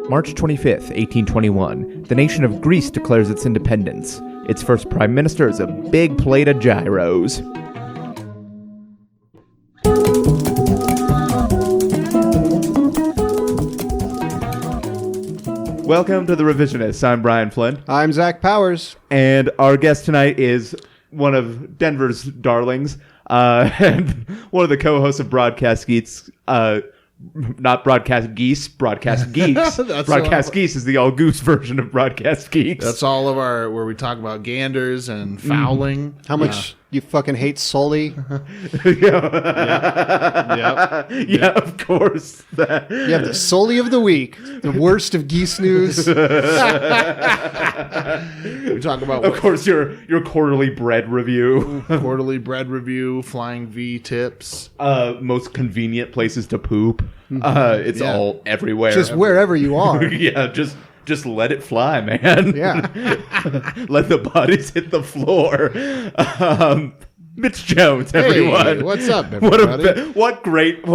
March 25th, 1821, the nation of Greece declares its independence. Its first prime minister is a big plate of gyros. Welcome to The Revisionists. I'm Brian Flynn. I'm Zach Powers. And our guest tonight is one of Denver's darlings, and one of the co-hosts of Broadcast Geeks, not Broadcast Geese, Broadcast Geeks. Broadcast Geese is the all-goose version of Broadcast Geeks. That's all of our, where we talk about ganders and fouling. How much you fucking hate Sully? Yeah, of course. You have the Sully of the week, the worst of geese news. We talk about, of course, your quarterly bread review. Quarterly bread review, flying V tips. Most convenient places to poop. It's all everywhere. Just wherever you are. Yeah, just let it fly, man. Yeah. Let the bodies hit the floor. Mitch Jones, everyone. Hey, what's up, everybody? What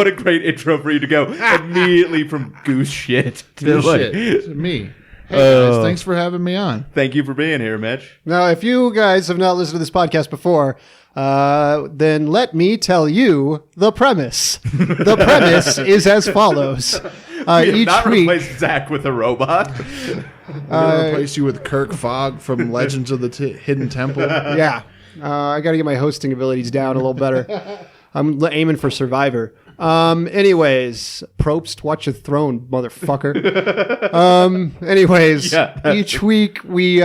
a great intro for you to go immediately from goose shit to Goose shit. It's me. Hey guys, thanks for having me on. Thank you for being here, Mitch. Now, if you guys have not listened to this podcast before, then let me tell you the premise. The premise is as follows. Each not week, replace Zach with a robot. We're gonna replace you with Kirk Fogg from Legends of the Hidden Temple. Yeah. I got to get my hosting abilities down a little better. I'm aiming for Survivor. Anyways, Probst, watch your throne, motherfucker. Each week we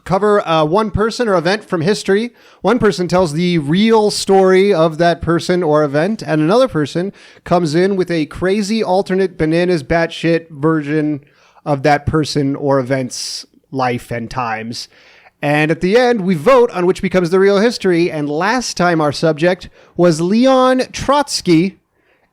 cover one person or event from history. One person tells the real story of that person or event, and another person comes in with a crazy alternate bananas batshit version of that person or event's life and times. And at the end, we vote on which becomes the real history. And last time our subject was Leon Trotsky,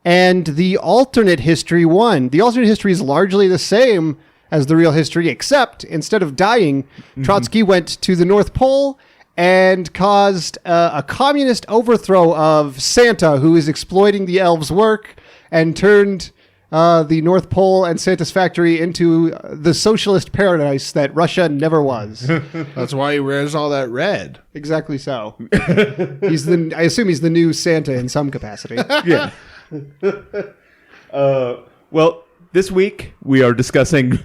and the alternate history won. The alternate history is largely the same as the real history, except instead of dying, Trotsky went to the North Pole and caused a communist overthrow of Santa, who is exploiting the elves' work, and turned the North Pole and Santa's factory into the socialist paradise that Russia never was. That's why he wears all that red. Exactly so. I assume he's the new Santa in some capacity. Yeah. Well, this week we are discussing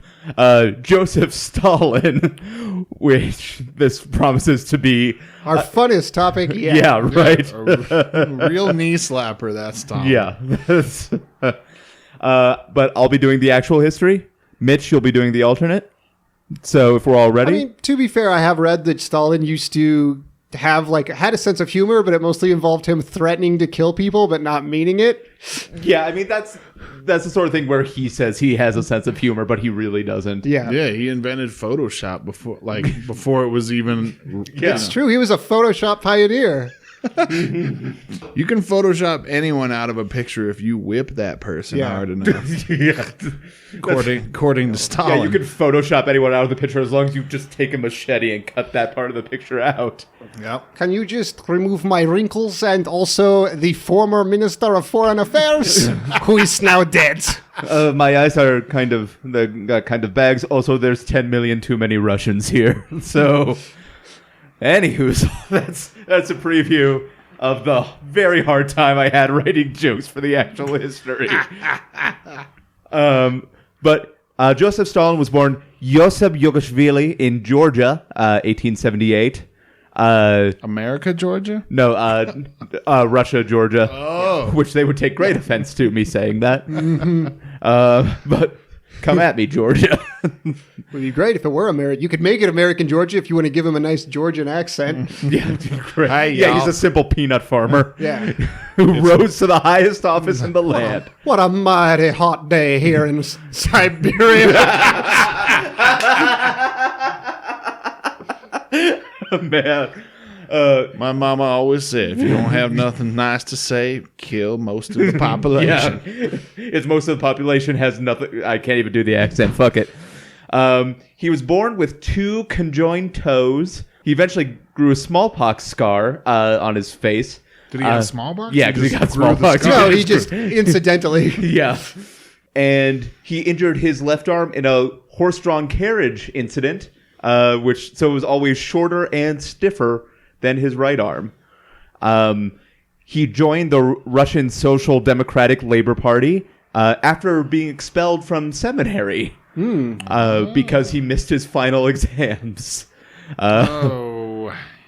Joseph Stalin, which this promises to be our funnest topic yet. Yeah, right. A real knee slapper, that's Stalin. Yeah. But I'll be doing the actual history. Mitch, you'll be doing the alternate. So if we're all ready. I mean, to be fair, I have read that Stalin used to have had a sense of humor, but it mostly involved him threatening to kill people, but not meaning it. Yeah, I mean, that's the sort of thing where he says he has a sense of humor, but he really doesn't. Yeah, he invented Photoshop before it was even. Yeah. It's true. He was a Photoshop pioneer. You can Photoshop anyone out of a picture if you whip that person hard enough. Yeah. According to Stalin. Yeah, you can Photoshop anyone out of the picture as long as you just take a machete and cut that part of the picture out. Yep. Can you just remove my wrinkles and also the former Minister of Foreign Affairs, who is now dead? My eyes are kind of bags. Also, there's 10 million too many Russians here. So... Anywho, so that's a preview of the very hard time I had writing jokes for the actual history. But Joseph Stalin was born Yosef Yogashvili in Georgia, 1878. America, Georgia? No, Russia, Georgia. Oh. Which they would take great offense to me saying that. But come at me, Georgia. It would be great if it were American. You could make it American Georgia if you want to give him a nice Georgian accent. Yeah, great. Yeah, he's a simple peanut farmer. Yeah. Who rose to the highest office in the land. What a mighty hot day here in Siberia. Man. My mama always said, if you don't have nothing nice to say, kill most of the population. Yeah. It's most of the population has nothing. I can't even do the accent. Fuck it. He was born with 2 conjoined toes. He eventually grew a smallpox scar on his face. Did he have smallpox? Yeah, because he got smallpox. No, he just incidentally. Yeah. and he injured his left arm in a horse-drawn carriage incident, which it was always shorter and stiffer than his right arm. He joined the Russian Social Democratic Labor Party after being expelled from seminary because he missed his final exams.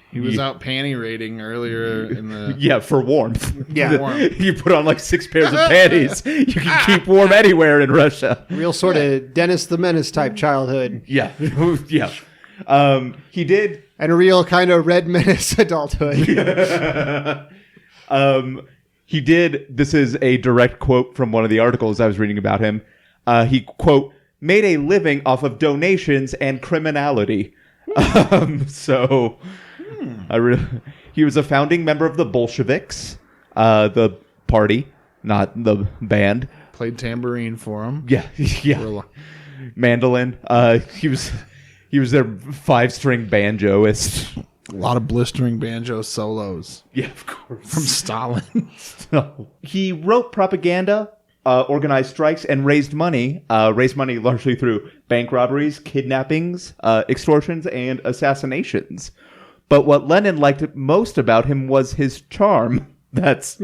He was out panty raiding earlier in the... Yeah, for warmth. Yeah. Warmth. You put on like 6 pairs of panties. You can keep warm anywhere in Russia. Real sort of Dennis the Menace type childhood. Yeah. Yeah. He did... And a real kind of Red Menace adulthood. He did... This is a direct quote from one of the articles I was reading about him. He, quote, made a living off of donations and criminality. He was a founding member of the Bolsheviks, the party, not the band. Played tambourine for him. Yeah, yeah. Mandolin. He was their 5-string banjoist. A lot of blistering banjo solos. Yeah, of course. From Stalin. So, he wrote propaganda, organized strikes, and raised money largely through bank robberies, kidnappings, extortions, and assassinations. But what Lenin liked most about him was his charm. That's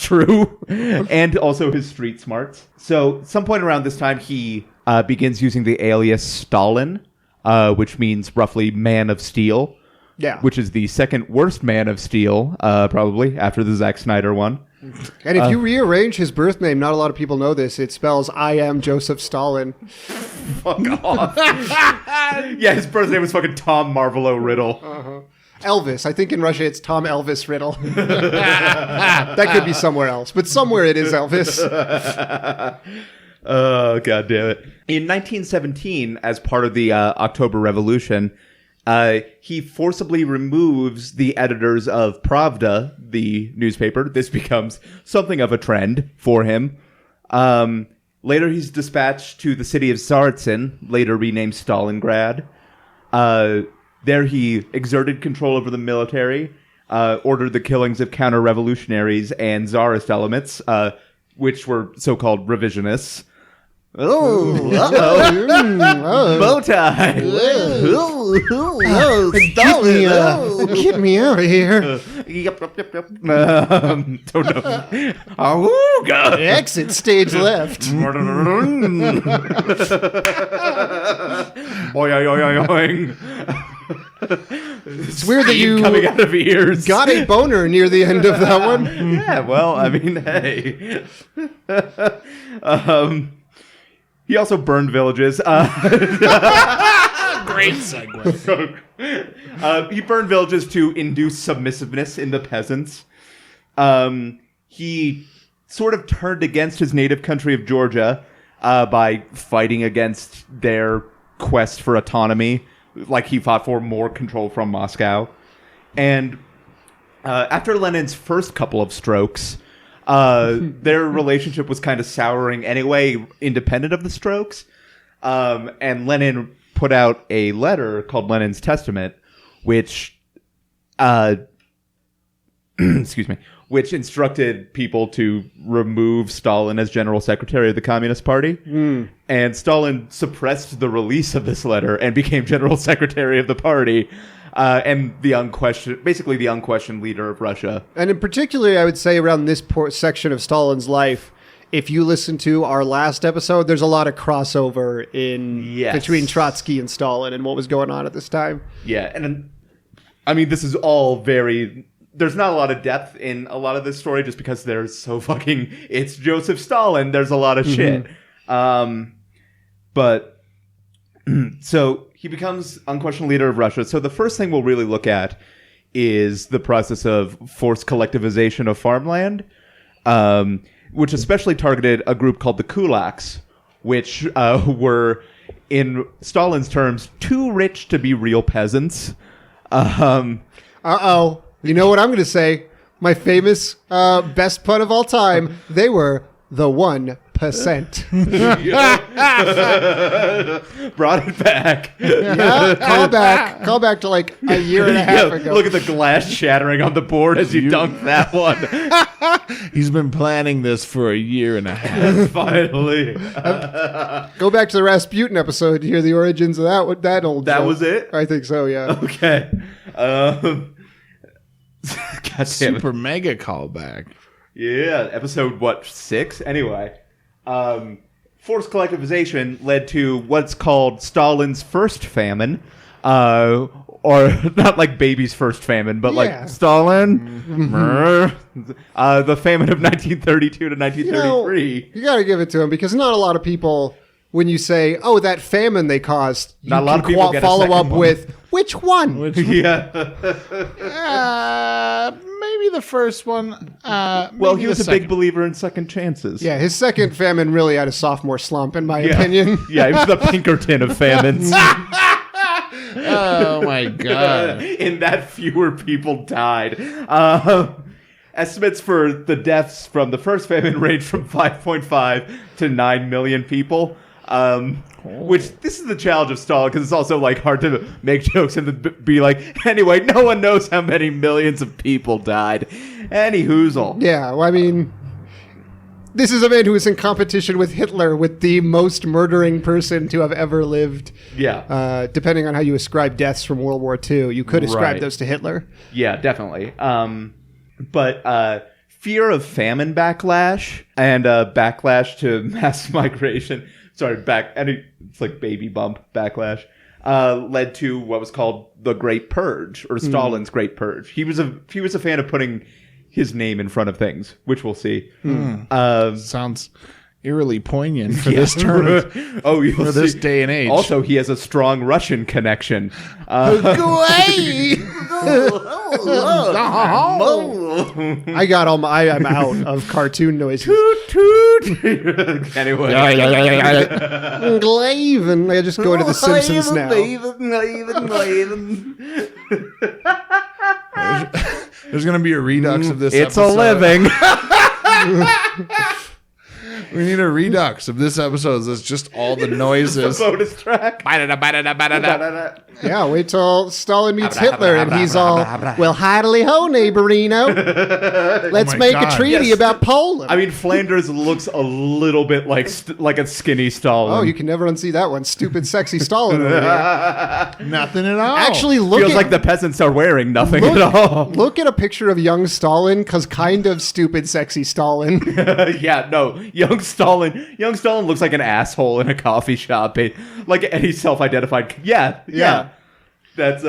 true. And also his street smarts. So some point around this time, he begins using the alias Stalin, which means roughly Man of Steel. Yeah. Which is the second worst Man of Steel, probably, after the Zack Snyder one. And if you rearrange his birth name, not a lot of people know this, it spells I am Joseph Stalin. Fuck off. Yeah, his birth name was fucking Tom Marvolo Riddle. Uh-huh. Elvis. I think in Russia it's Tom Elvis Riddle. That could be somewhere else, but somewhere it is Elvis. Oh, God damn it. In 1917, as part of the October Revolution, he forcibly removes the editors of Pravda, the newspaper. This becomes something of a trend for him. Later, he's dispatched to the city of Tsaritsyn, later renamed Stalingrad. There, he exerted control over the military, ordered the killings of counter-revolutionaries and Tsarist elements, which were so-called revisionists. Oh, uh-oh. Bow tie. Get me out of here. Yep. Don't know. Oh, God. Exit stage left. Boing. It's weird that you coming out of ears. got a boner near the end of that one. Yeah, well, I mean, hey. He also burned villages. Great segue. He burned villages to induce submissiveness in the peasants. He sort of turned against his native country of Georgia by fighting against their quest for autonomy. Like, he fought for more control from Moscow. And after Lenin's first couple of strokes, their relationship was kind of souring anyway, independent of the strokes. And Lenin put out a letter called Lenin's Testament, which, excuse me, which instructed people to remove Stalin as general secretary of the Communist Party. And Stalin suppressed the release of this letter and became general secretary of the party. And the unquestioned leader of Russia. And in particular, I would say around this section of Stalin's life, if you listen to our last episode, there's a lot of crossover between Trotsky and Stalin and what was going on at this time. Yeah, and I mean, this is all very... There's not a lot of depth in a lot of this story just because there's so fucking... It's Joseph Stalin. There's a lot of shit. But... So he becomes unquestioned leader of Russia. So the first thing we'll really look at is the process of forced collectivization of farmland, which especially targeted a group called the kulaks, which were, in Stalin's terms, too rich to be real peasants. Uh-oh. You know what I'm going to say? My famous best pun of all time. They were the 1%. percent. Brought it back. Yeah, call back to like a year and a half ago. Look at the glass shattering on the board as you dunk that one. He's been planning this for a year and a half. Finally. Go back to the Rasputin episode to hear the origins of that old That joke. was it? I think so, yeah. Okay. God damn it. Super mega callback. Yeah, episode 6? Anyway, forced collectivization led to what's called Stalin's first famine, or not like baby's first famine, but Yeah. like Stalin, the famine of 1932 to 1933. You got to give it to him because not a lot of people, when you say, "Oh, that famine they caused," Not a lot can of people get a follow second up one. with which one? Yeah. Maybe the first one. Well, he was a big believer in second chances. Yeah, his second famine really had a sophomore slump, in my opinion. Yeah, he was the Pinkerton of famines. Oh my god! In that fewer people died. Estimates for the deaths from the first famine range from 5.5 to 9 million people. Which this is the challenge of Stalin because it's also like hard to make jokes and be like, anyway, no one knows how many millions of people died. Any hoozle. Yeah, well, I mean, this is a man who is in competition with Hitler, with the most murdering person to have ever lived. Yeah. Depending on how you ascribe deaths from World War II, you could ascribe Right. those to Hitler. Yeah, definitely. But fear of famine backlash and backlash to mass migration. Sorry, it's like baby bump backlash. Led to what was called the Great Purge, or Stalin's Great Purge. He was a fan of putting his name in front of things, which we'll see. Sounds eerily poignant for this turn. Oh, you'll For this see. day and age. Also, he has a strong Russian connection. I got all my. I'm out of cartoon noises. Toot toot. Anyway. Glaven. I just go into The Simpsons now. There's going to be a redux of this It's episode. a living. We need a redux of this episode that's just all the noises. Bonus track. Yeah, wait till Stalin meets Hitler and he's all, well, heartily ho, neighborino. Let's my make God. a treaty Yes. about Poland. I mean, Flanders looks a little bit like a skinny Stalin. Oh, you can never unsee that one. Stupid, sexy Stalin over here. Nothing at all. Actually, look feels at, like the peasants are wearing nothing at all. look at a picture of young Stalin, because kind of stupid, sexy Stalin. Yeah, no, young Stalin looks like an asshole in a coffee shop. Like any self-identified. Yeah. That's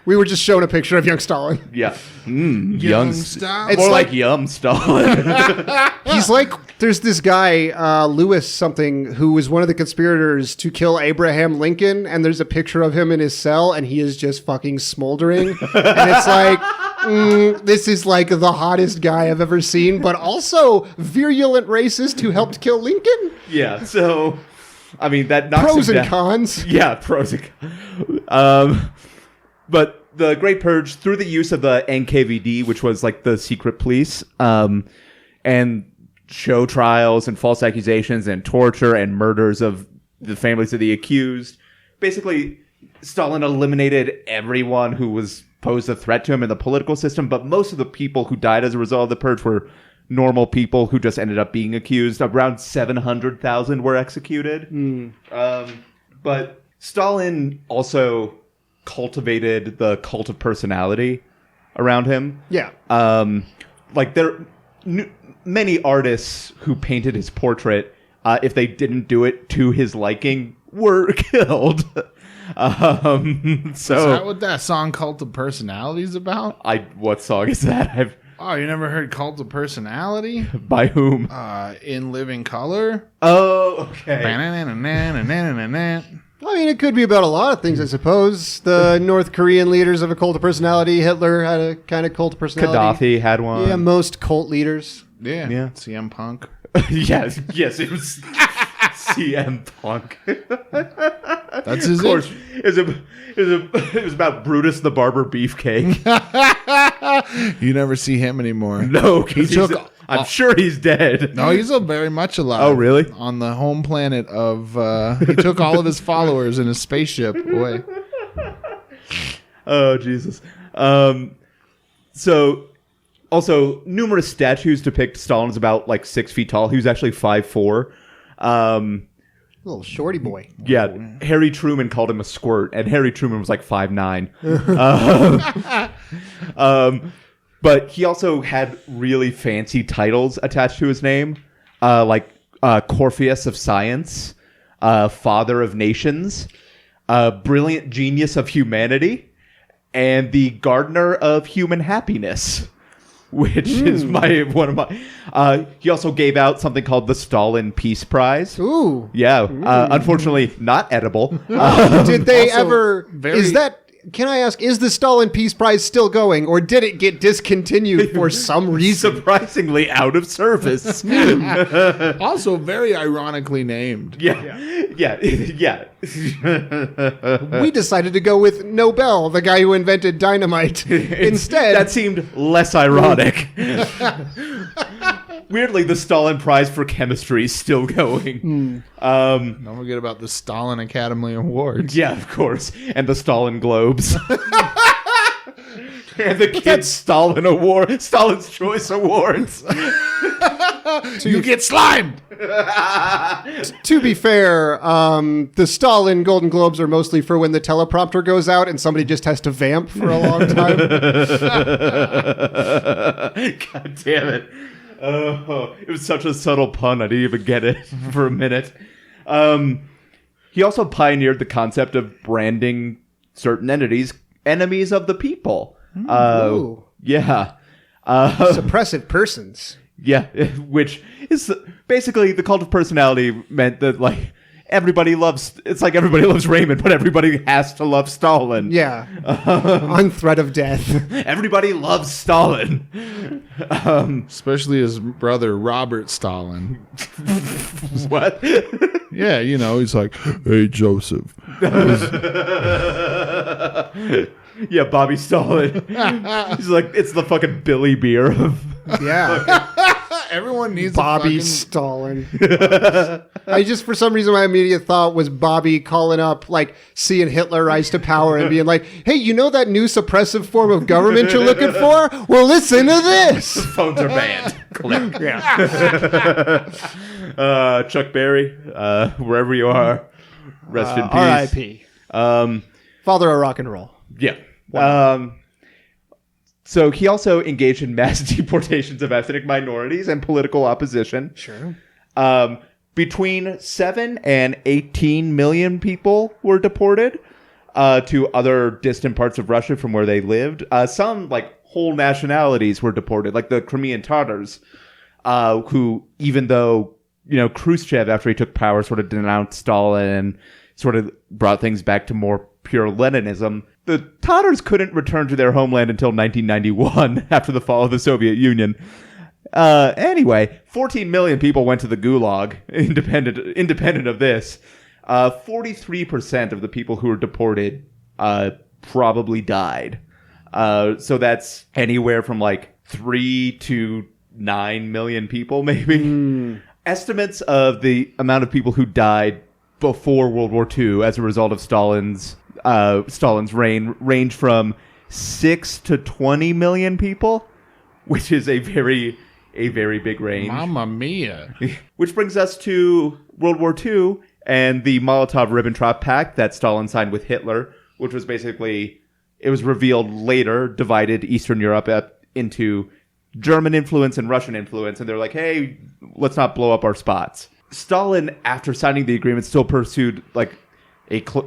We were just shown a picture of young Stalin. yeah. Young Stalin. More It's like like- yum Stalin. He's like, there's this guy, Lewis something, who was one of the conspirators to kill Abraham Lincoln, and there's a picture of him in his cell, and he is just fucking smoldering. And it's like, this is like the hottest guy I've ever seen, but also virulent racist who helped kill Lincoln. Yeah. So, I mean, that knocks Pros him and down. cons. Yeah, pros and cons. But the Great Purge, through the use of the NKVD, which was like the secret police, and show trials and false accusations and torture and murders of the families of the accused, basically Stalin eliminated everyone who was posed a threat to him in the political system, but most of the people who died as a result of the purge were normal people who just ended up being accused. Around 700,000 were executed. But Stalin also cultivated the cult of personality around him. Yeah. Like many artists who painted his portrait, if they didn't do it to his liking, were killed. Is that what that song Cult of Personality is about? What song is that? Oh, you never heard Cult of Personality? By whom? In Living Color? Oh, okay. I mean, it could be about a lot of things, I suppose. The North Korean leaders of a cult of personality. Hitler had a kind of cult of personality. Gaddafi had one. Yeah, most cult leaders. Yeah. Yeah. CM Punk. yes, it was CM Punk. That's his Of course, it was about Brutus the Barber Beefcake. You never see him anymore. No, He took I'm sure he's dead. No, he's very much alive. Oh, really? On the home planet of... he took all of his followers in his spaceship away. Oh, Jesus. So, also, numerous statues depict Stalin as about, 6 feet tall. He was actually 5'4". Little shorty boy. Yeah, Harry Truman called him a squirt, and Harry Truman was 5'9". But he also had really fancy titles attached to his name, Corpheus of Science, Father of Nations, Brilliant Genius of Humanity, and the Gardener of Human Happiness, which is one of my... he also gave out something called the Stalin Peace Prize. Ooh. Yeah, unfortunately not edible. Did they Also ever... very- Is that... Can I ask, is the Stalin Peace Prize still going, or did it get discontinued for some reason? Surprisingly out of service. Also very ironically named. Yeah. We decided to go with Nobel, the guy who invented dynamite. Instead, That seemed less ironic. Weirdly, the Stalin Prize for Chemistry is still going. Don't forget about the Stalin Academy Awards. Yeah, of course. And the Stalin Globes. And the Kid Stalin Award, Stalin's Choice Awards. You get slimed! to be fair, the Stalin Golden Globes are mostly for when the teleprompter goes out and somebody just has to vamp for a long time. God damn it. Oh, it was such a subtle pun, I didn't even get it for a minute. He also pioneered the concept of branding certain entities enemies of the people. Ooh. Yeah. Suppressive persons. Yeah, which is basically the cult of personality meant that, everybody loves... It's like everybody loves Raymond, but everybody has to love Stalin. Yeah. On threat of death. Everybody loves Stalin. Especially his brother, Robert Stalin. What? Yeah, he's like, hey, Joseph. Yeah, Bobby Stalin. He's like, it's the fucking Billy Beer of... Yeah. Everyone needs Bobby a fucking... Stalin. I just, for some reason, my immediate thought was Bobby calling up, seeing Hitler rise to power and being like, hey, you know that new suppressive form of government you're looking for? Well, listen to this. Phones are banned. Click. Yeah. Chuck Berry, wherever you are, rest in peace. R.I.P. Father of rock and roll. Yeah. Wow. So he also engaged in mass deportations of ethnic minorities and political opposition. Sure. Between 7 and 18 million people were deported to other distant parts of Russia from where they lived. Some, whole nationalities were deported, like the Crimean Tatars, who, even though, Khrushchev, after he took power, sort of denounced Stalin and sort of brought things back to more pure Leninism, the Tatars couldn't return to their homeland until 1991, after the fall of the Soviet Union. Anyway, 14 million people went to the Gulag, independent of this. 43% of the people who were deported probably died. So that's anywhere from 3 to 9 million people, maybe. Estimates of the amount of people who died before World War II as a result of Stalin's reign range from 6 to 20 million people, which is a very big range. Mamma mia. Which brings us to World War II and the Molotov-Ribbentrop Pact that Stalin signed with Hitler, which was basically, it was revealed later, divided Eastern Europe into German influence and Russian influence, and they're like, hey, let's not blow up our spots. Stalin, after signing the agreement, still pursued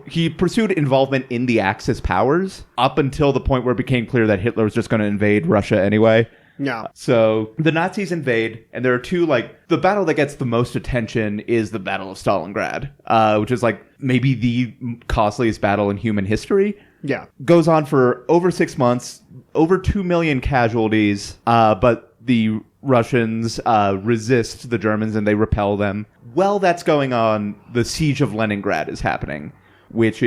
he pursued involvement in the Axis powers up until the point where it became clear that Hitler was just going to invade Russia anyway. Yeah. So the Nazis invade, and there are two, the battle that gets the most attention is the Battle of Stalingrad, which is maybe the costliest battle in human history. Yeah. Goes on for over 6 months, over 2 million casualties, but the Russians resist the Germans and they repel them. While that's going on, the siege of Leningrad is happening, which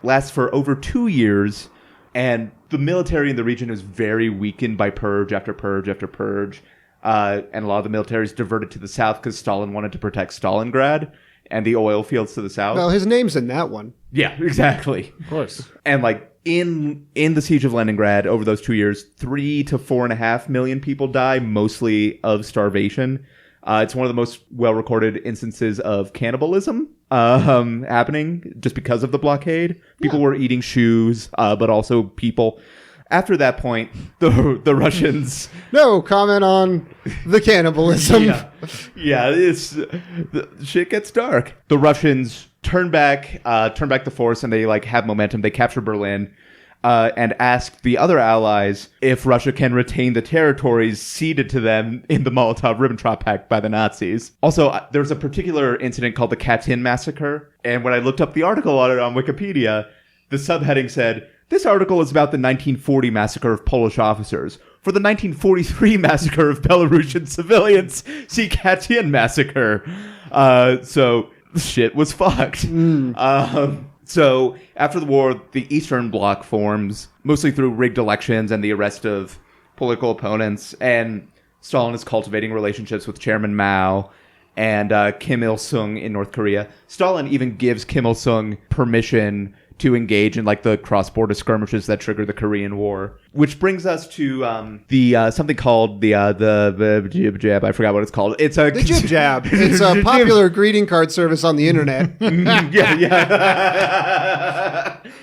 lasts for over 2 years, and the military in the region is very weakened by purge after purge after purge. and a lot of the military is diverted to the south because Stalin wanted to protect Stalingrad and the oil fields to the south. Well, his name's in that one. Yeah, exactly. Of course. And like in the siege of Leningrad over those 2 years, 3 to 4.5 million people die, mostly of starvation. It's one of the most well-recorded instances of cannibalism happening just because of the blockade. People were eating shoes, but also people. After that point, the Russians... No comment on the cannibalism. Yeah, the shit gets dark. The Russians turn back the force, and they like have momentum. They capture Berlin. And ask the other allies if Russia can retain the territories ceded to them in the Molotov-Ribbentrop Pact by the Nazis. Also, there's a particular incident called the Katyn Massacre, and when I looked up the article on it on Wikipedia, the subheading said, "This article is about the 1940 massacre of Polish officers. For the 1943 massacre of Belarusian civilians, see Katyn Massacre." So, shit was fucked. So, after the war, the Eastern Bloc forms, mostly through rigged elections and the arrest of political opponents, and Stalin is cultivating relationships with Chairman Mao and Kim Il-sung in North Korea. Stalin even gives Kim Il-sung permission to engage in like the cross-border skirmishes that trigger the Korean War, which brings us to the something called the jib jab. I forgot what it's called. It's a The jib jab. It's a popular greeting card service on the internet yeah.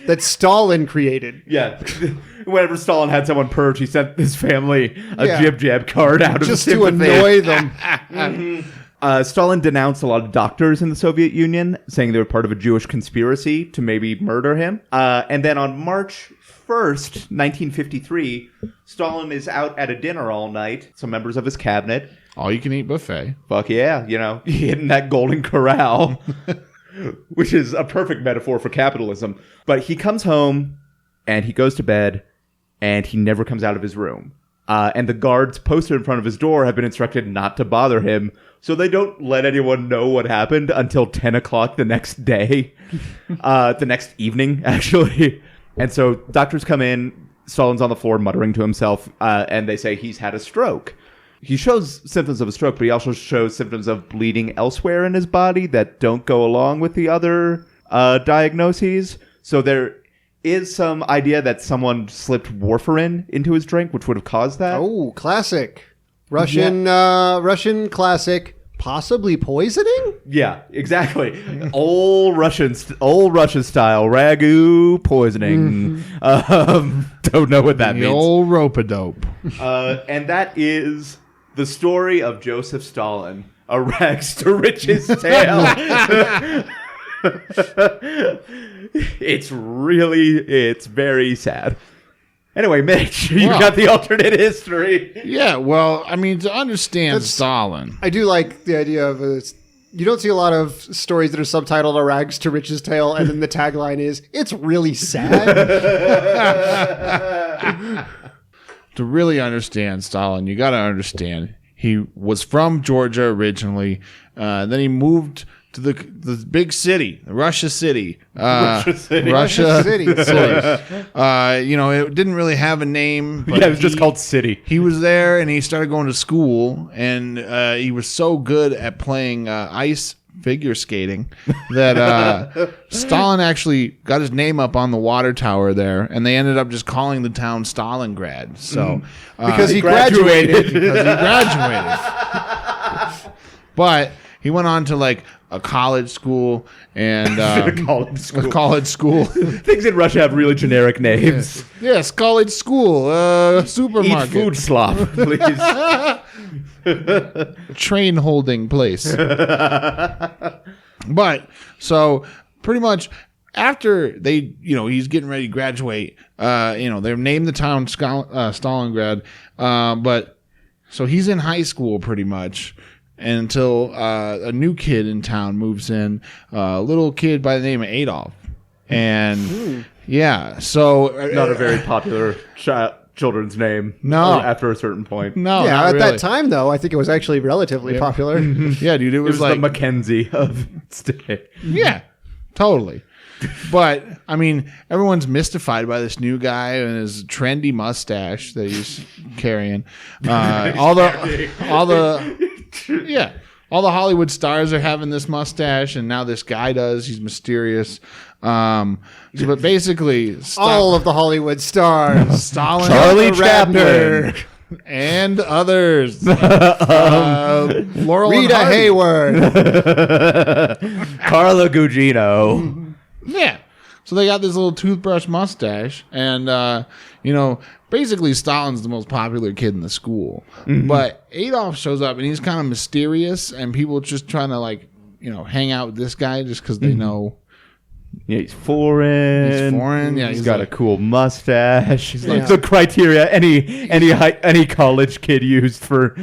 that Stalin created. Yeah. Whenever Stalin had someone purge, he sent his family a Yeah. jib jab card out of Just to sympathy. annoy them. Stalin denounced a lot of doctors in the Soviet Union, saying they were part of a Jewish conspiracy to maybe murder him. And then on March 1st, 1953, Stalin is out at a dinner all night. Some members of his cabinet. All you can eat buffet. Fuck yeah, hitting that golden corral, which is a perfect metaphor for capitalism. But he comes home and he goes to bed and he never comes out of his room. And the guards posted in front of his door have been instructed not to bother him, so they don't let anyone know what happened until 10 o'clock the next day. The next evening, actually. And so doctors come in, Stalin's on the floor muttering to himself, and they say he's had a stroke. He shows symptoms of a stroke, but he also shows symptoms of bleeding elsewhere in his body that don't go along with the other diagnoses. So there is some idea that someone slipped warfarin into his drink, which would have caused that. Oh, classic. Russian classic. Possibly poisoning? Yeah, exactly. Old Russian style ragu poisoning. Don't know what that The means. old rope-a-dope. And that is the story of Joseph Stalin, a rags to riches tale. It's very sad. Anyway, Mitch, you got the alternate history. Yeah, well, I mean, to understand Stalin. I do like the idea of you don't see a lot of stories that are subtitled "A Rags to Riches Tale" and then the tagline is "It's really sad." To really understand Stalin, you got to understand he was from Georgia originally. Then he moved to the big city, Russia City. Russia City. It didn't really have a name. But it was just called City. He was there, and he started going to school, and he was so good at playing ice figure skating that Stalin actually got his name up on the water tower there, and they ended up just calling the town Stalingrad. So because he graduated. But he went on to like a college school and a college school. Things in Russia have really generic names. Yes, college school, supermarket, Eat food slop, please. train holding place. But so pretty much after he's getting ready to graduate. They've named the town Stalingrad. But so he's in high school pretty much. Until a new kid in town moves in, a little kid by the name of Adolf. And so Not a very popular children's name. No. After a certain point. no, Yeah, not at really. that time though, I think it was actually relatively popular. Yeah, dude, it It was was like the Mackenzie of its day. yeah, Totally. But I mean, everyone's mystified by this new guy and his trendy mustache that he's carrying. All the Hollywood stars are having this mustache, and now this guy does. He's mysterious. But basically, All of the Hollywood stars. Stalin, Charlie Radner, Chaplin. and others. Laurel and Rita Hardy. Hayward. Carla Gugino. Yeah. So they got this little toothbrush mustache, and basically Stalin's the most popular kid in the school. But Adolf shows up, and he's kind of mysterious, and people just trying to hang out with this guy just because they know. Yeah, he's foreign. He's foreign. Yeah, he's he's got like- a cool mustache. He's like- the criteria any college kid used for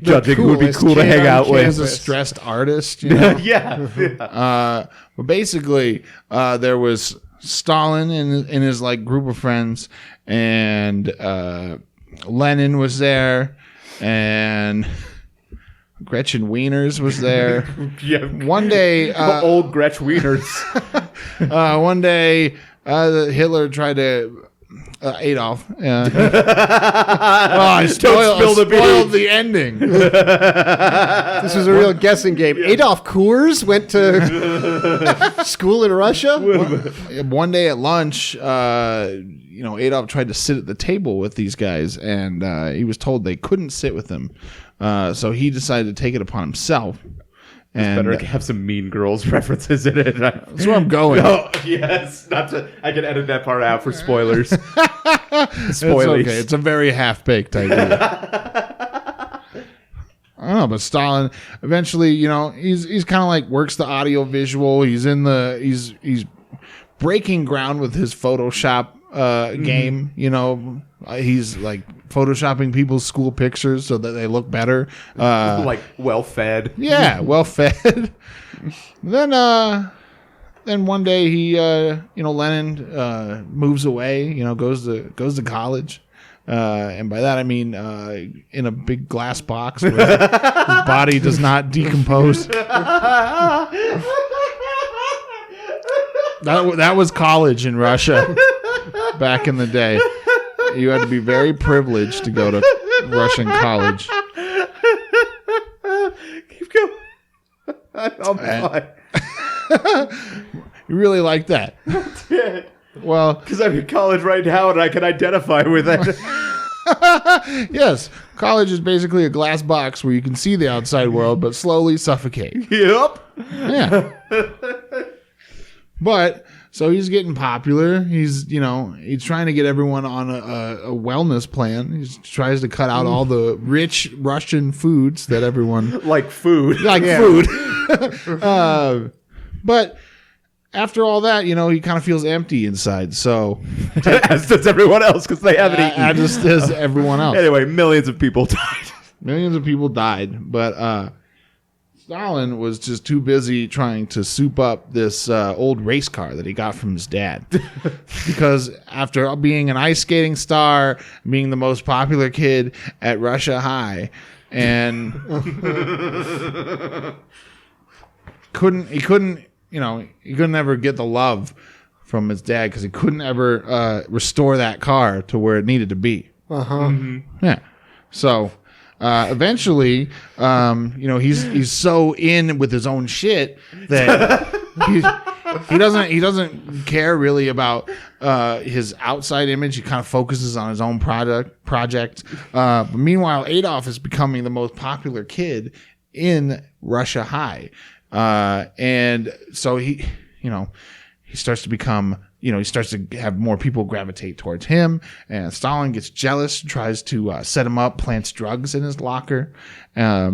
judging who would be coolest cool to kid hang on out He's with. a stressed artist. You know? Yeah. But basically, there was Stalin and his group of friends, and Lenin was there, and Gretchen Wieners was there. Yeah. One day, Old Gretsch Wieners. one day, Hitler tried to. Adolf. I spill the beans. spoiled the ending. This was a real guessing game. Adolf Coors went to school in Russia. One day at lunch, Adolf tried to sit at the table with these guys, and he was told they couldn't sit with him. So he decided to take it upon himself. And Better have some Mean Girls references in it. that's where I'm going. Oh, yes. Not to. I can edit that part out for spoilers. It's Spoilers. okay. It's a very half-baked idea. I don't know, but Stalin eventually, he's kind of works the audio visual. He's he's breaking ground with his Photoshop game. He's photoshopping people's school pictures so that they look better. Well fed. Yeah, well fed. Then one day he Lenin moves away, goes to college. And by that I mean in a big glass box where his body does not decompose. That was college in Russia back in the day. You had to be very privileged to go to Russian college. Keep going. Oh my. You really like that? Well, Because I'm in college right now and I can identify with it. yes, college is basically a glass box where you can see the outside world but slowly suffocate. Yep. Yeah. But so he's getting popular. He's trying to get everyone on a wellness plan. He tries to cut out all the rich Russian foods that everyone Like food. food. But after all that, he kind of feels empty inside. So As does everyone else because they haven't eaten. just as everyone else. Anyway, millions of people died. Millions of people died, but Stalin was just too busy trying to soup up this old race car that he got from his dad. Because after being an ice skating star, being the most popular kid at Russia High, and he couldn't ever get the love from his dad because he couldn't ever restore that car to where it needed to be. Yeah. So eventually, he's so in with his own shit that he doesn't care really about his outside image. He kind of focuses on his own project. But meanwhile, Adolf is becoming the most popular kid in Russia High, and so he starts to become. He starts to have more people gravitate towards him, and Stalin gets jealous, tries to set him up, plants drugs in his locker. I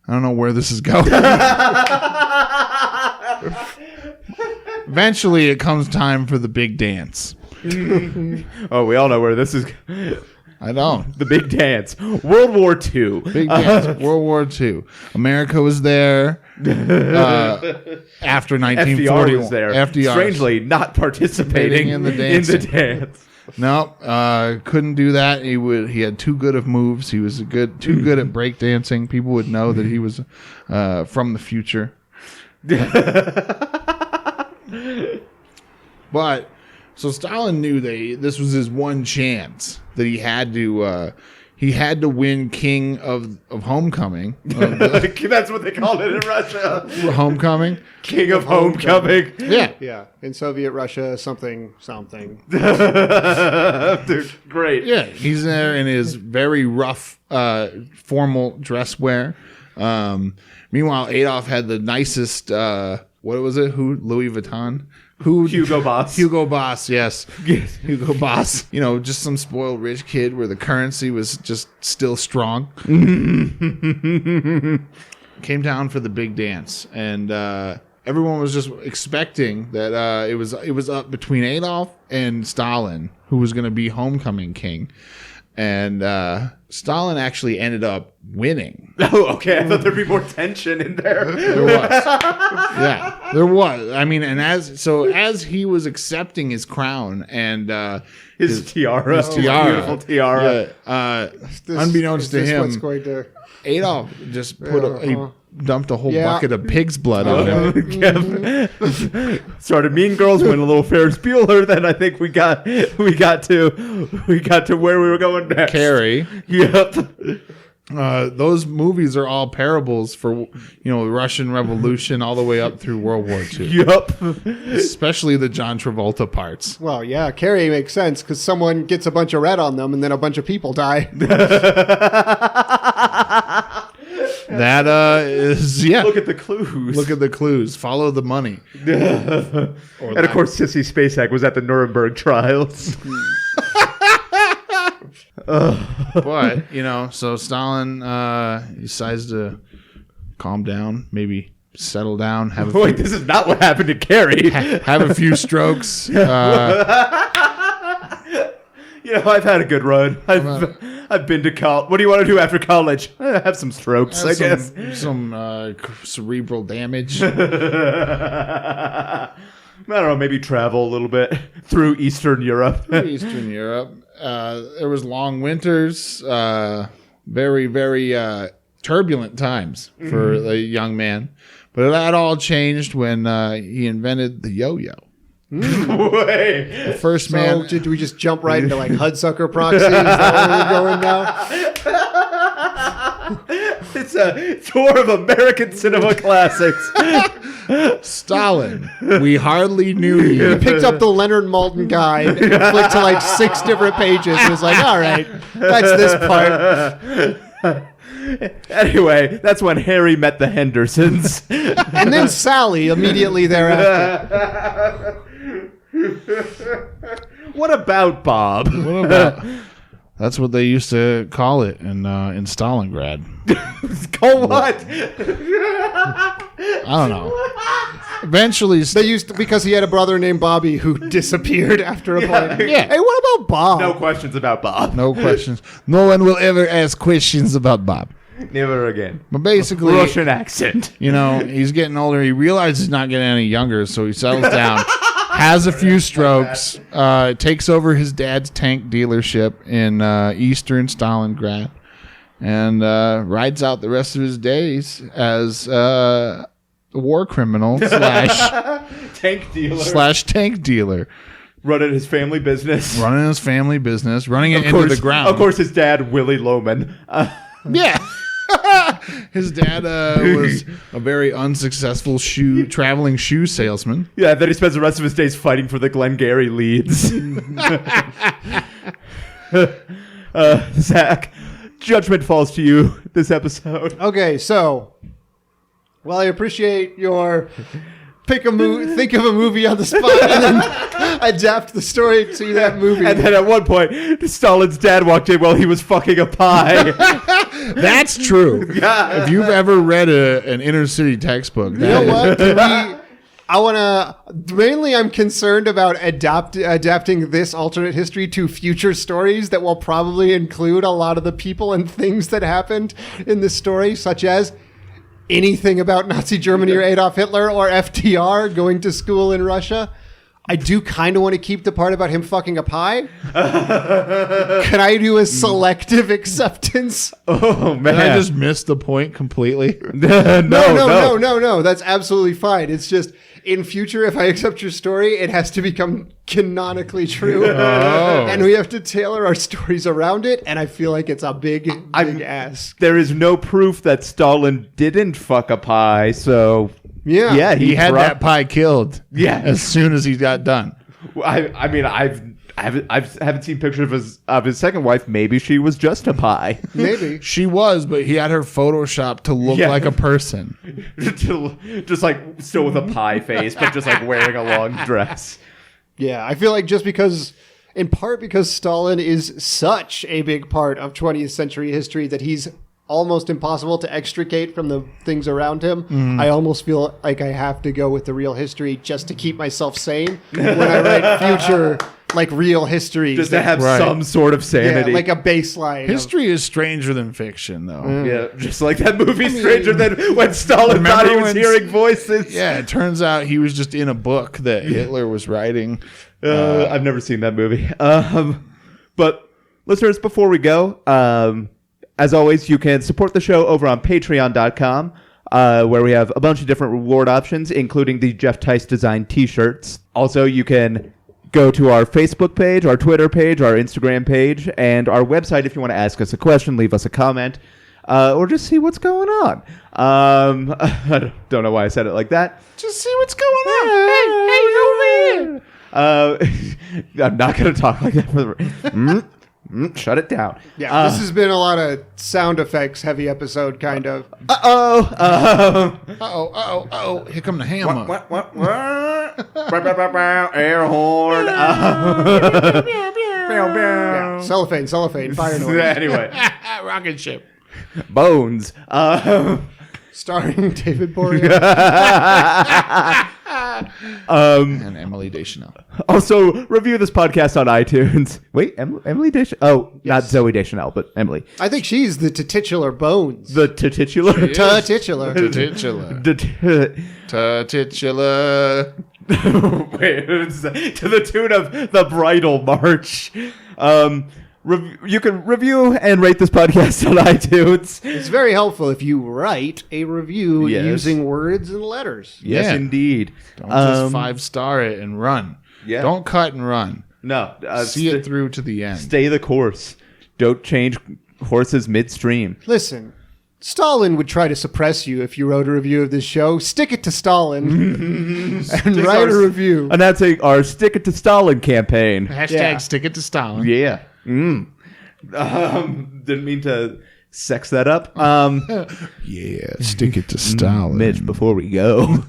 don't know where this is going. Eventually, it comes time for the big dance. Oh, we all know where this is. I don't. The big dance. World War II. Big dance. World War II. America was there after 1941. FDR was there. FDR. Strangely, not participating In the dance. No, couldn't do that. He had too good of moves. He was too good at breakdancing. People would know that he was from the future. But so Stalin knew this was his one chance, that he had to win King of Homecoming. That's what they called it in Russia. Homecoming. King of Homecoming. Yeah. Yeah, in Soviet Russia, something. Dude, great. Yeah, he's there in his very rough, formal dress wear. Meanwhile, Adolf had the nicest. What was it? Louis Vuitton. Hugo Boss. Hugo Boss. Yes, Hugo Boss. Just some spoiled rich kid where the currency was just still strong. Came down for the big dance, and everyone was just expecting that it was up between Adolf and Stalin, who was going to be homecoming king. And Stalin actually ended up winning. Oh, okay. I thought there'd be more tension in there. There was. Yeah, there was. I mean, and as he was accepting his crown and his tiara. His tiara. Beautiful tiara. Unbeknownst to him, What's going to... Adolf just he dumped a whole bucket of pig's blood on him. Started Mean Girls, went a little Ferris Bueller. Then I think we got to where we were going next. Carrie. Yep. Those movies are all parables for the Russian Revolution all the way up through World War II. Yep. Especially the John Travolta parts. Well, yeah, Carrie makes sense because someone gets a bunch of red on them and then a bunch of people die. That is, yeah. Look at the clues. Look at the clues. Follow the money. And of course, Sissy Spacek was at the Nuremberg trials. But, so Stalin decides to calm down, maybe settle down. Wait, this is not what happened to Carrie. Have a few strokes. I've had a good run. I've been to college. What do you want to do after college? Have some strokes, I guess. Some cerebral damage. I don't know, maybe travel a little bit through Eastern Europe. Eastern Europe. There was long winters, very, very turbulent times for the young man. But that all changed when he invented the yo-yo. Wait. The first man. Did we just jump right into like Hudsucker Proxy? Is that where we're going now? It's a tour of American cinema classics. Stalin, we hardly knew you. He picked up the Leonard Maltin guide and flicked to like 6 different pages. He was like, all right, that's this part. Anyway, that's when Harry met the Hendersons. And then Sally immediately thereafter. What about Bob? What about? That's what they used to call it in Stalingrad. Call what? I don't know. Eventually, They used to, because he had a brother named Bobby who disappeared after a point. Yeah. Hey, what about Bob? No questions about Bob. no questions. No one will ever ask questions about Bob. Never again. But basically, Russian accent. He's getting older. He realizes he's not getting any younger, so he settles down. Has a few strokes, takes over his dad's tank dealership in eastern Stalingrad, and rides out the rest of his days as a war criminal Tank dealer. slash tank dealer. Running his family business. Running his family business, running it into the ground. Of course, his dad, Willie Loman. Yeah. His dad was a very unsuccessful traveling shoe salesman. Yeah, then he spends the rest of his days fighting for the Glengarry Leads. Zach, judgment falls to you this episode. Okay, so, well, I appreciate your think of a movie on the spot and then adapt the story to that movie. And then at one point, Stalin's dad walked in while he was fucking a pie. That's true. If you've ever read an inner city textbook, You know what? I'm concerned about adapting this alternate history to future stories that will probably include a lot of the people and things that happened in this story, such as anything about Nazi Germany or Adolf Hitler or FDR going to school in Russia. I do kind of want to keep the part about him fucking a pie. Can I do a selective acceptance? Oh man, Did I just missed the point completely? No. That's absolutely fine. It's just in future, if I accept your story, it has to become canonically true, and we have to tailor our stories around it. And I feel like it's a big ask. There is no proof that Stalin didn't fuck a pie, so Yeah, He had that pie killed. Yeah. As soon as he got done. I mean, I haven't seen pictures of his second wife. Maybe she was just a pie. maybe. She was, but he had her photoshopped to look Yeah. like a person. Just like still with a pie face, but just like wearing a long dress. Yeah, I feel like just because, in part because Stalin is such a big part of 20th century history that he's almost impossible to extricate from the things around him. I almost feel like I have to go with the real history just to keep myself sane when I write future, like, real history. Just to have some sort of sanity. Yeah, like a baseline. History is stranger than fiction, though. Yeah, just like that movie Stranger Than when Stalin thought he was hearing voices. Yeah, it turns out he was just in a book that Hitler was writing. I've never seen that movie. But listeners, before we go, as always, you can support the show over on patreon.com, where we have a bunch of different reward options, including the Jeff Tice designed t-shirts. Also, you can go to our Facebook page, our Twitter page, our Instagram page, and our website if you want to ask us a question, leave us a comment, or just see what's going on. I don't know why I said it like that. Just see what's going on. Hey, over here. I'm not going to talk like that for the... shut it down. Yeah, this has been a lot of sound effects heavy episode, kind of. Uh-oh. Here come the hammer. Air horn. Yeah, cellophane, fire noise. Anyway, Rocket ship. bones. Starring David Boreanaz. And Emily Deschanel. Also, review this podcast on iTunes. Wait, Emily Deschanel? Oh, not Zoe Deschanel, but Emily. I think she's the titular bones. The titular. Titular. Titular. Titular. Wait, it's to the tune of the Bridal March. You can review and rate this podcast on iTunes. It's very helpful if you write a review Yes. using words and letters. Yes, Yeah. indeed. Don't just 5-star it and run. Yeah. Don't cut and run. No. See it through to the end. Stay the course. Don't change horses midstream. Listen, Stalin would try to suppress you if you wrote a review of this show. Stick it to Stalin and write a review. Announcing our Stick It to Stalin campaign. Hashtag Yeah. stick it to Stalin. Yeah. Didn't mean to sex that up. Yeah, stick it to Stalin. Mitch, before we go,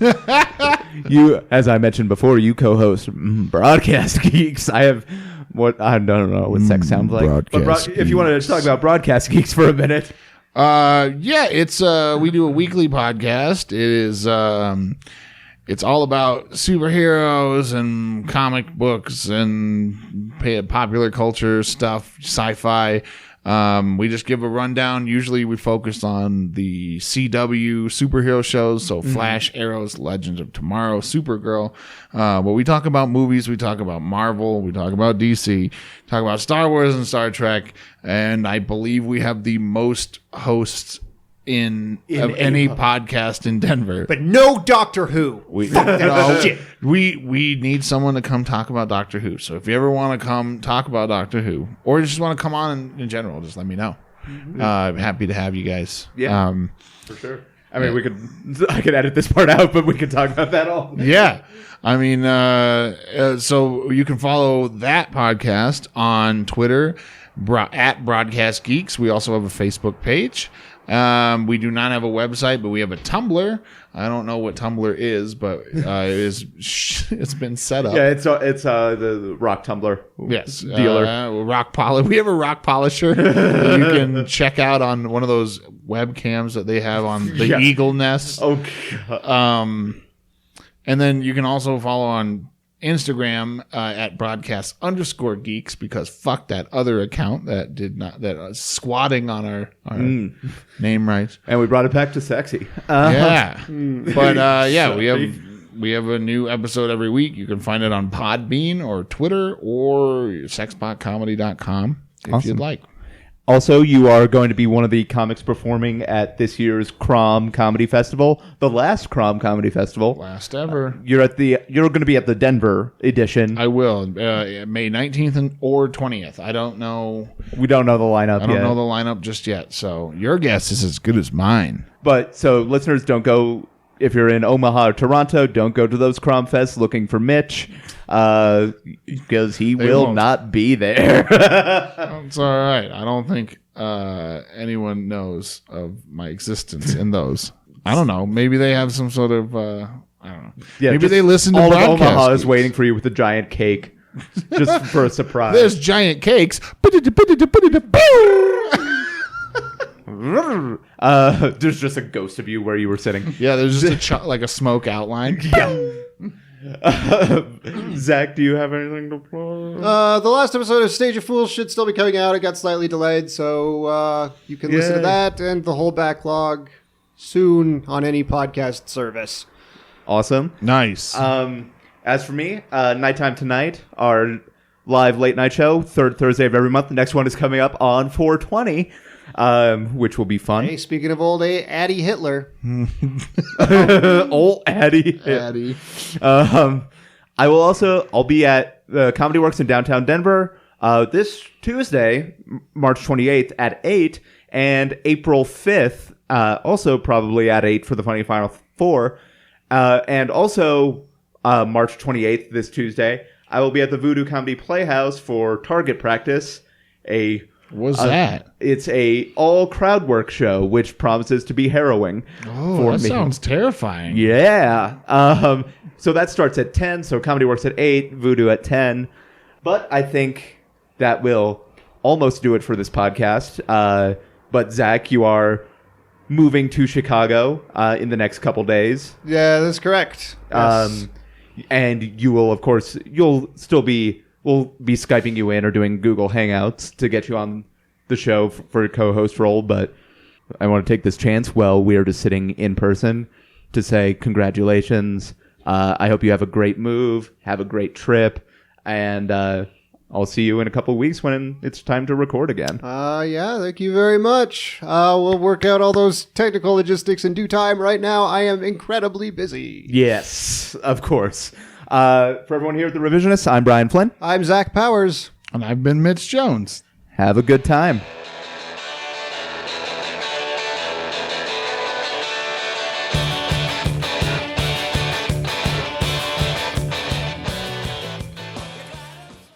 you, as I mentioned before, you co-host Broadcast Geeks. I don't know what sex sounds like. Broadcast But if you want to talk about Broadcast Geeks for a minute. Yeah, it's we do a weekly podcast. It is it's all about superheroes and comic books and popular culture stuff, sci-fi. We just give a rundown. Usually we focus on the CW superhero shows, so Flash, Arrows, Legends of Tomorrow, Supergirl. But we talk about movies, we talk about Marvel, we talk about DC, talk about Star Wars and Star Trek, and I believe we have the most hosts in any podcast in Denver. But no Doctor Who. Fuck that shit. We need someone to come talk about Doctor Who. So if you ever want to come talk about Doctor Who, or just want to come on in general, just let me know. I'm happy to have you guys. Yeah. For sure. I mean, I could edit this part out, but we could talk about that all. Yeah. I mean, so you can follow that podcast on Twitter at Broadcast Geeks. We also have a Facebook page. We do not have a website, but we have a Tumblr. I don't know what Tumblr is, but it's been set up. Yeah, it's the rock tumbler. Yes, dealer. rock polish. We have a rock polisher that you can check out on one of those webcams that they have on the Eagle Nest. Oh, and then you can also follow on Instagram at broadcast_geeks, because fuck that other account that squatting on our name rights. and we brought it back to sexy. Yeah, but we have we have a new episode every week. You can find it on Podbean or Twitter or sexbotcomedy.com if you'd like. Also, you are going to be one of the comics performing at this year's Crom Comedy Festival, the last Crom Comedy Festival. Last ever. You're going to be at the Denver edition. I will. May 19th or 20th. I don't know. We don't know the lineup yet. I don't know the lineup just yet. So your guess is as good as mine. But so listeners, don't go. If you're in Omaha or Toronto, don't go to those Crom Fests looking for Mitch, because he will won't. not be there. It's all right. I don't think anyone knows of my existence in those. I don't know. Maybe they have some sort of. I don't know. Yeah, Maybe just they listen to all of broadcast Omaha is feeds. waiting for you with a giant cake, just for a surprise. There's giant cakes. There's just a ghost of you where you were sitting. Yeah, there's just like a smoke outline. Yeah. Zach, do you have anything to plug? The last episode of Stage of Fools should still be coming out. It got slightly delayed, so you can listen to Yay. that and the whole backlog soon on any podcast service. Awesome. Nice. As for me, Nighttime Tonight, our live late night show, third Thursday of every month. The next one is coming up on 420, which will be fun. Hey, speaking of old Addie Hitler. Old Addie. Daddy. I'll be at the Comedy Works in downtown Denver this Tuesday, March 28th at 8, and April 5th, also probably at 8 for the Funny Final Four. And also March 28th, this Tuesday, I will be at the Voodoo Comedy Playhouse for Target Practice, What's that? It's a all crowd work show, which promises to be harrowing for That me. sounds terrifying. Yeah. So that starts at 10. So Comedy Works at 8, Voodoo at 10. But I think that will almost do it for this podcast. But Zach, you are moving to Chicago in the next couple days. Yeah, that's correct. Yes. And you will, of course, we'll be Skyping you in or doing Google Hangouts to get you on the show for a co-host role. But I want to take this chance while we're just sitting in person to say congratulations. I hope you have a great move, have a great trip, and I'll see you in a couple of weeks when it's time to record again. Yeah, thank you very much. We'll work out all those technical logistics in due time. Right now, I am incredibly busy. Yes, of course. For everyone here at The Revisionists, I'm Brian Flynn. I'm Zach Powers. And I've been Mitch Jones. Have a good time.